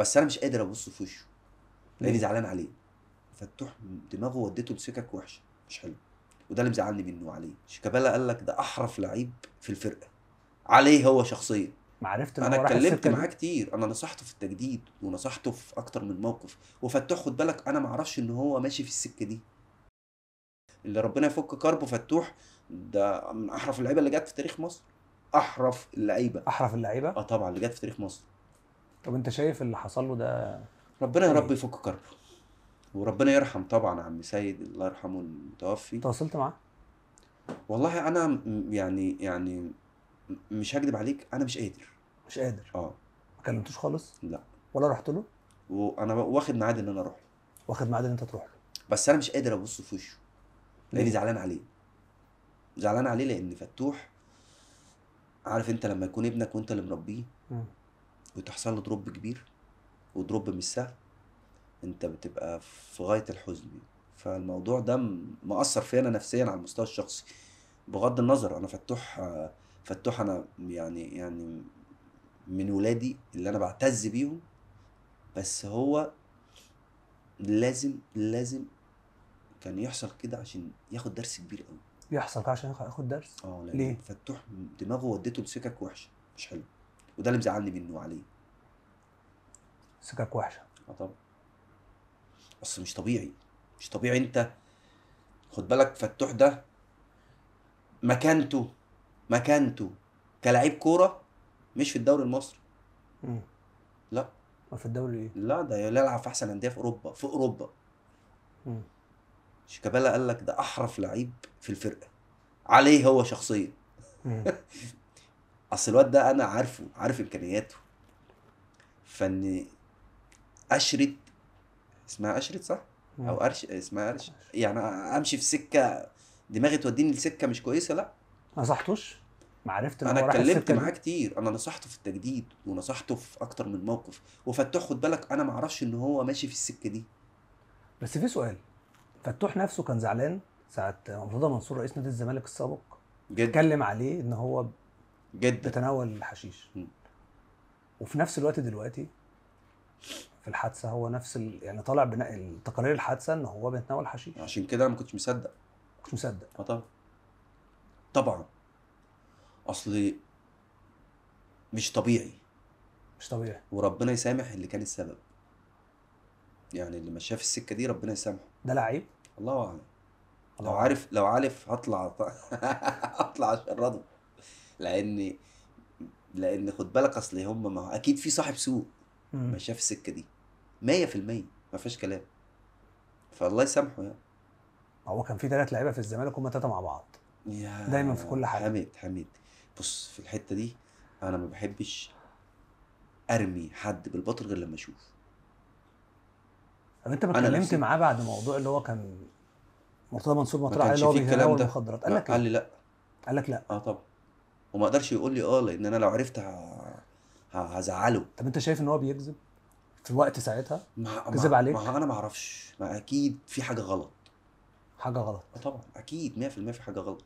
بس انا مش قادر ابص في وشه لاني ليه؟ زعلان عليه. فتوح دماغه ودته لسكك وحشه مش حلو، وده اللي مزعلني منه عليه. شيكابالا قال لك ده احرف لعيب في الفرقه عليه هو شخصيا. معرفت ان انا هو راح اتكلمت السكه معاه دي؟ كتير، انا نصحته في التجديد ونصحته في اكتر من موقف. وفتوح خد بالك انا ما اعرفش ان هو ماشي في السكه دي. اللي ربنا يفك كربه فتوح ده من احرف اللعيبه اللي جت في تاريخ مصر. احرف اللعيبه. احرف اللعيبه. اه طبعا اللي جت في تاريخ مصر. طب انت شايف اللي حصل له ده ربنا يا رب ايه؟ يفك كربه، وربنا يرحم طبعا عم سيد الله يرحمه المتوفي. تواصلت معاه؟ والله انا مش هكدب عليك، انا مش قادر. مش قادر؟ اه. ما كلمتوش خالص لا. ولا رحت له؟ وانا واخد ميعاد ان انا اروح له، واخد ميعاد ان انت تروح له؟ بس انا مش قادر ابص في وشه لاني ليه؟ زعلان عليه. زعلان عليه لان فتوح، عارف انت لما يكون ابنك وانت اللي مربيه مم. وتحصل له دروب كبير، ودروب مش سهل، انت بتبقى في غاية الحزن. فالموضوع ده مأثر فيا انا نفسيا على المستوى الشخصي. بغض النظر انا فتوح، فتوح انا يعني من ولادي اللي انا بعتز بيهم. بس هو لازم كان يحصل كده عشان ياخد درس كبير قوي. يحصل كده عشان ياخد درس؟ اه لان ليه؟ فتوح دماغه ودته لسكك وحشه مش حلو، وده اللي مزعلني منه عليه. سكك وحشه. اه طبعا. اصل مش طبيعي، مش طبيعي. انت خد بالك فتوح ده مكانته كلاعب كوره مش في الدوري المصري. مم. لا. ما في الدوري ايه؟ لا ده يلعب في احسن انديه في اوروبا، في اوروبا. مم. شيكابالا قال لك ده احرف لعيب في الفرقه عليه هو شخصيا. مم. اصل الواد ده انا عارف امكانياته. فان اشرد، اسمها اشرد صح؟ مم. او ارش، اسمها ارش، يعني امشي في سكه دماغي توديني لسكه مش كويسه، لا. ما نصحتوش؟ ما عرفت ان انا هو راح اتكلمت السكه معاه دي؟ كتير، انا نصحته في التجديد ونصحته في اكتر من موقف. وفتوح خد بالك انا ما اعرفش ان هو ماشي في السكه دي. بس في سؤال، فتوح نفسه كان زعلان ساعه مرتضى منصور رئيس نادي الزمالك السابق جدا اتكلم عليه ان هو جدا. بيتناول الحشيش، م. وفي نفس الوقت دلوقتي في الحادثه هو نفس يعني طالع بناء التقارير الحادثه ان هو بيتناول حشيش. عشان كده انا ما كنتش مصدق. مش مصدق؟ اه طبعا. طبعا. اصل مش طبيعي. مش طبيعي. وربنا يسامح اللي كان السبب، يعني اللي مشاه في السكه دي ربنا يسامحه. ده لعيب. الله اعلم. الله اعلم. لو عارف هطلع هطلع اشرده. لان خد بالك اصل هم، ما هو اكيد في صاحب سوق مم. مشاه في السكه دي 100%، ما فيهاش كلام. فالله يسامحه يعني. هو كان في 3 لعيبه في الزمالك هم 3 مع بعض يا دايما في كل حاجه. حميد، بص في الحته دي انا ما بحبش ارمي حد بالباطل غير لما اشوف. طب انت ما انا اتكلمت نفسي معاه بعد موضوع اللي هو كان مرتضى منصور ما ما طلع عليه كانش اللي هو فيه الكلام بيتناول ده. المخدرات، قال ما لك قال ايه؟ لي لا. قال لك لا؟ اه طبعا. وما قدرش يقول لي اه، لان انا لو عرفت هزعله. طب انت شايف ان هو بيكذب في الوقت ساعتها؟ ما كذب ما عليك؟ هو انا ما اعرفش، ما اكيد في حاجه غلط. حاجه غلط. اه طبعا اكيد 100% في حاجه غلط.